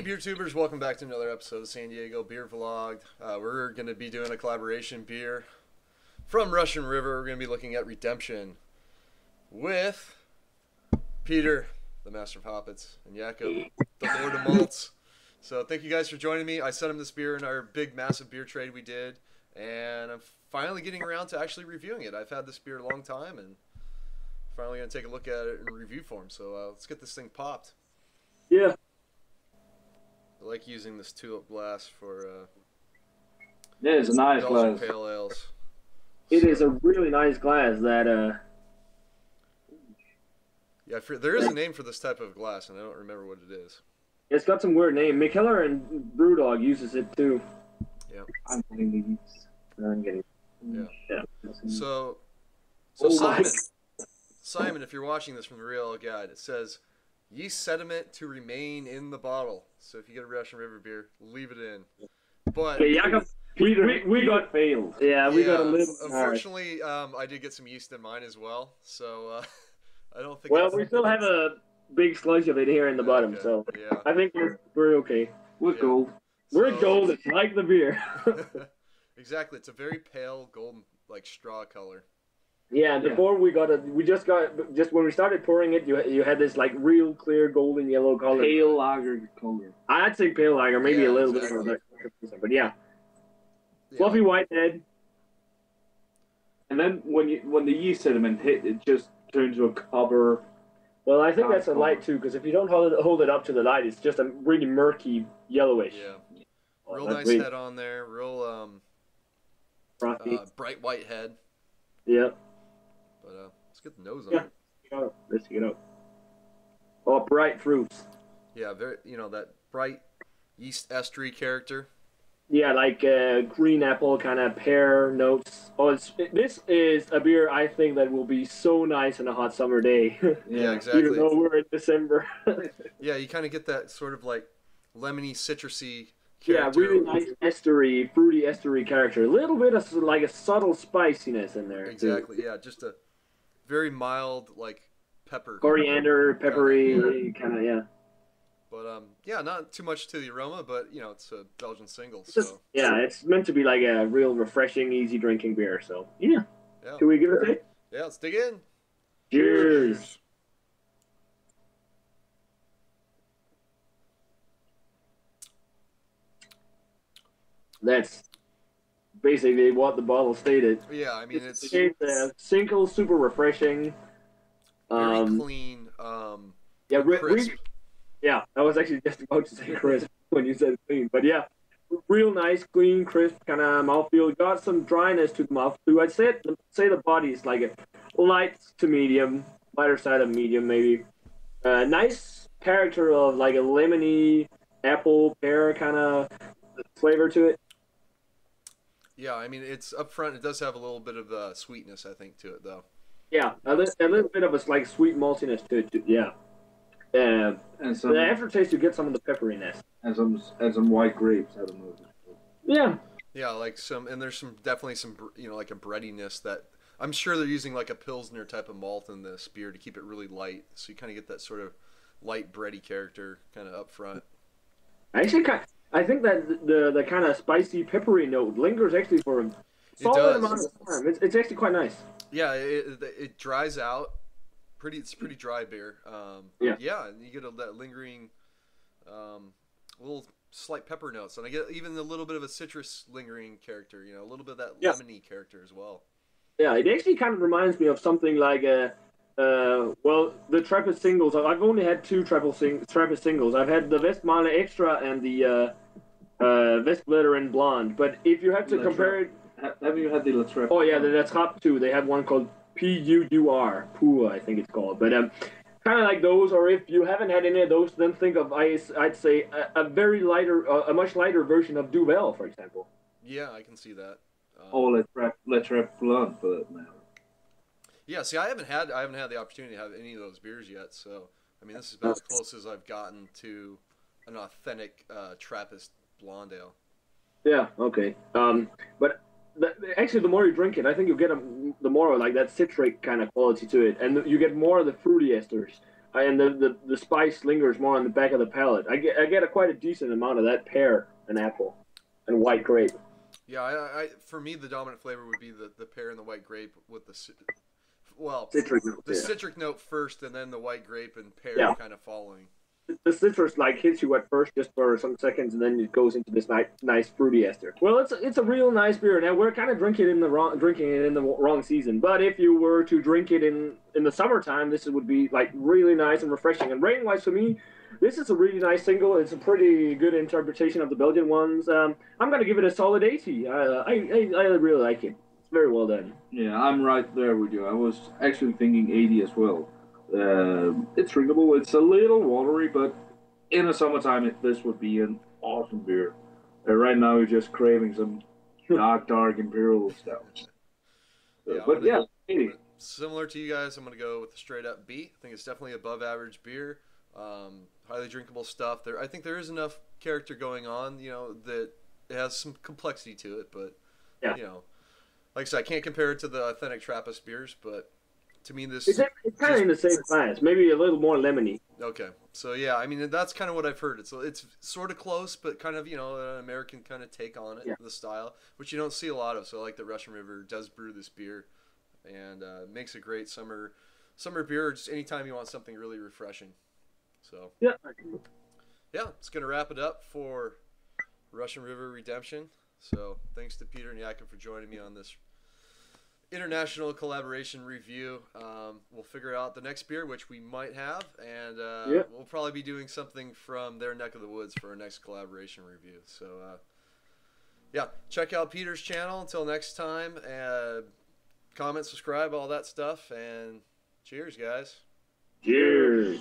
Hey beer tubers, welcome back to another episode of San Diego Beer Vlogged. We're going to be doing a collaboration beer from Russian River. We're going to be looking at Redemption with Peter, the Master of Hoppets, and Jakob, the Lord of Malts. So thank you guys for joining me. I sent him this beer in our big, massive beer trade we did, and I'm finally getting around to actually reviewing it. I've had this beer a long time, and finally going to take a look at it in review form. So let's get this thing popped. Yeah. I like using this tulip glass for Yeah, it's a nice Belgian glass. pale ales. It is a really nice glass that Yeah, there is a name for this type of glass, and I don't remember what it is. it's got some weird name. Mikeller and Brewdog uses it too. Yeah. I'm getting these. I'm getting. Yeah. So Oh Simon, if you're watching this from the Real Ale Guide, it says yeast sediment to remain in the bottle. So if you get a Russian River beer, leave it in. But Okay, Jakob, we got failed. Yeah, we got a little. Unfortunately, I did get some yeast in mine as well, so I don't think. Well, we still have a big sludge of it here in the bottom, Okay. so Yeah. I think we're okay. We're gold. We're golden, like the beer. Exactly, it's a very pale golden, like straw color. Yeah, before we just when we started pouring it, you had this like real clear golden yellow color. Pale lager color. I'd say pale lager, maybe a little exactly. bit more, but yeah. Fluffy white head. And then when the yeast sediment hit, it just turned to a copper. Well, I think that's a light too, because if you don't hold it up to the light, it's just a really murky yellowish. Yeah. Oh, Real nice head on there. Real bright white head. Yeah. But let's get the nose on it. Let's get up. Oh, bright fruits. Yeah, very that bright yeast estery character. Yeah, like green apple kind of pear notes. Oh, this is a beer I think that will be so nice on a hot summer day. Yeah, exactly. Even though we're in December. Yeah, you kind of get that sort of like lemony, citrusy character. Yeah, really nice estery, fruity estery character. A little bit of like a subtle spiciness in there. Exactly. Yeah, just a very mild like pepper. Coriander, peppery, kind of, yeah. But yeah, not too much to the aroma, but it's a Belgian single, Just, so yeah, it's meant to be like a real refreshing, easy drinking beer. So yeah. Can we give it a taste? Yeah, let's dig in. Cheers. That's basically what the bottle stated. Yeah, I mean it's single, super refreshing. very clean. Yeah, crisp. Yeah, I was actually just about to say crisp when you said clean, but yeah, real nice, clean, crisp kind of mouthfeel. Got some dryness to the mouth too. I'd say the body is like a light to medium, lighter side of medium maybe. Nice character of like a lemony apple pear kind of flavor to it. Yeah, I mean it's up front. It does have a little bit of sweetness, I think, to it though. Yeah, a little bit of a like sweet maltiness to it too. Yeah. And the aftertaste, you get some of the pepperiness. And some white grapes out of it. Yeah. Yeah, like there's definitely some like a breadiness that I'm sure they're using like a Pilsner type of malt in this beer to keep it really light, so you kind of get that sort of light bready character kind of up front. I think that the kind of spicy peppery note lingers actually for a solid amount of time. It's actually quite nice. Yeah, it dries out. It's pretty dry beer. Yeah, and you get that lingering, little slight pepper notes, and I get even a little bit of a citrus lingering character. A little bit of that lemony character as well. Yeah, it actually kind of reminds me of something like the Trappist singles. I've only had two Trappist singles. I've had the Westmaler Extra and the Westblättern Blonde. But if you have to compare it, have you had the La Trappe? Oh yeah, the Trappe too. They have one called Pur, I think it's called. But kind of like those, or if you haven't had any of those, then think of I'd say a very lighter, a much lighter version of Duvel, for example. Yeah, I can see that. La Trappe Blonde for that matter. Yeah, see, I haven't had the opportunity to have any of those beers yet. So I mean, this is about as close as I've gotten to an authentic Trappist blonde ale. Yeah. Okay. But. Actually, the more you drink it, I think you get the more like that citric kind of quality to it, and you get more of the fruity esters. and the spice lingers more on the back of the palate. I get quite a decent amount of that pear and apple and white grape. Yeah, for me the dominant flavor would be the pear and the white grape with Citric note, the yeah. citric note first, and then the white grape and pear Yeah. kind of following. The citrus like hits you at first just for some seconds, and then it goes into this nice fruity ester. Well, it's a real nice beer. Now we're kind of drinking it in the wrong season, but if you were to drink it in the summertime, this would be like really nice and refreshing. And rating wise, for me, this is a really nice single. It's a pretty good interpretation of the Belgian ones. I'm gonna give it a solid 80. I really like it. It's very well done. Yeah, I'm right there with you. I was actually thinking 80 as well. It's drinkable. It's a little watery, but in the summertime, this would be an awesome beer. Right now, you're just craving some dark imperial stouts. But yeah, 80. Similar to you guys, I'm going to go with the straight up B. I think it's definitely above average beer. Highly drinkable stuff. I think there is enough character going on, that it has some complexity to it. But, yeah. Like I said, I can't compare it to the authentic Trappist beers, but to me, it's kind of in the same class, maybe a little more lemony. Okay, so yeah, I mean that's kind of what I've heard. It's sort of close, but kind of an American kind of take on it, the style, which you don't see a lot of. So I like that Russian River does brew this beer, and makes a great summer beer. Or just anytime you want something really refreshing. So yeah, it's gonna wrap it up for Russian River Redemption. So thanks to Peter and Jakob for joining me on this international collaboration review. We'll figure out the next beer, which we might have, and we'll probably be doing something from their neck of the woods for our next collaboration review. So check out Peter's channel. Until next time, comment, subscribe, all that stuff, and cheers, guys. Cheers.